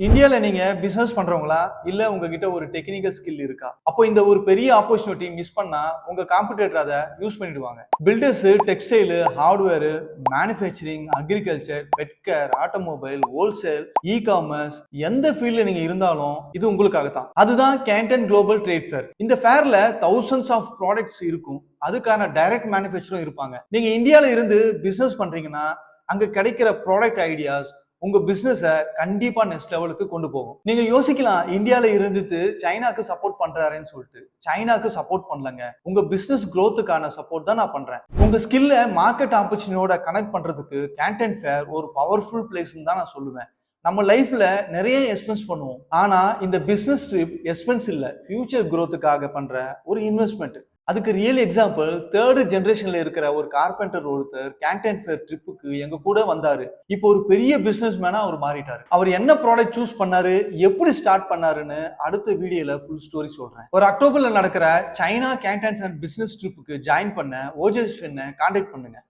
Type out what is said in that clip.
இந்தியால நீங்க பிசினஸ் பண்றவங்களா? இல்ல உங்ககிட்ட ஒரு டெக்னிக்கல் ஸ்கில் இருக்கா? அப்போ இந்த ஒரு பெரிய ஆப்பர்ச்சுனிட்டி மிஸ் பண்ணா, உங்க காம்படிட்டர் அத யூஸ் பண்ணிடுவாங்க. Builders, textile, hardware, manufacturing, agriculture, pet care, automobile, wholesale, e-commerce எந்த ஃபீல்ட்ல நீங்க இருந்தாலும் இது உங்களுக்காக தான். அதுதான் கேண்டன் குளோபல் ட்ரேட் ஃபேர். இந்த ஃபேர்ல தௌசண்ட்ஸ் ஆஃப் ப்ராடக்ட்ஸ் இருக்கும். அதுக்கான டைரக்ட் மேனுஃபேக்சரும் இருப்பாங்க. நீங்க இந்தியால இருந்து பிசினஸ் பண்றீங்கன்னா, அங்க கிடைக்கிற ப்ராடக்ட் ஐடியாஸ் உங்க பிசினஸ கண்டிப்பா நெக்ஸ்ட் லெவலுக்கு கொண்டு போகும். நீங்க யோசிக்கலாம் இந்தியால இருந்துட்டு சைனாக்கு சப்போர்ட் பண்றாருன்னு சொல்லிட்டு. சைனாக்கு சப்போர்ட் பண்ணலங்க. உங்க பிசினஸ் குரோத்துக்கான சப்போர்ட் தான் நான் பண்றேன். உங்க ஸ்கில்ல மார்க்கெட் ஆப்பர்ச்சுனிட்டியோட கனெக்ட் பண்றதுக்கு கேண்டன் ஃபேர் ஒரு பவர்ஃபுல் பிளேஸ்ன்னு தான் நான் சொல்லுவேன். நம்ம லைஃப்ல நிறைய எக்ஸ்பென்ஸ் பண்ணுவோம். ஆனா இந்த பிசினஸ் ட்ரிப் எக்ஸ்பென்ஸ் இல்ல. ஃபியூச்சர் குரோத்துக்காக பண்ற ஒரு இன்வெஸ்ட்மெண்ட். அதுக்கு ரியல் எக்ஸாம்பிள் தேர்ட் ஜெனரேஷன்ல இருக்கிற ஒரு கார்பெண்டர் ஒருத்தர் கேண்டன் ஃபேர் ட்ரிப்புக்கு எங்க கூட வந்தாரு. இப்போ ஒரு பெரிய பிசினஸ் மேனா அவர் மாறிட்டாரு. அவர் என்ன ப்ராடக்ட் சூஸ் பண்ணாரு, எப்படி ஸ்டார்ட் பண்ணாருன்னு அடுத்த வீடியோல ஃபுல் ஸ்டோரி சொல்றேன். ஒரு அக்டோபர்ல நடக்கிற சைனா கேண்டன் ஃபேர் பிசினஸ் ட்ரிப்புக்கு ஜாயின் பண்ண ஓஜஸ் கான்டாக்ட் பண்ணுங்க.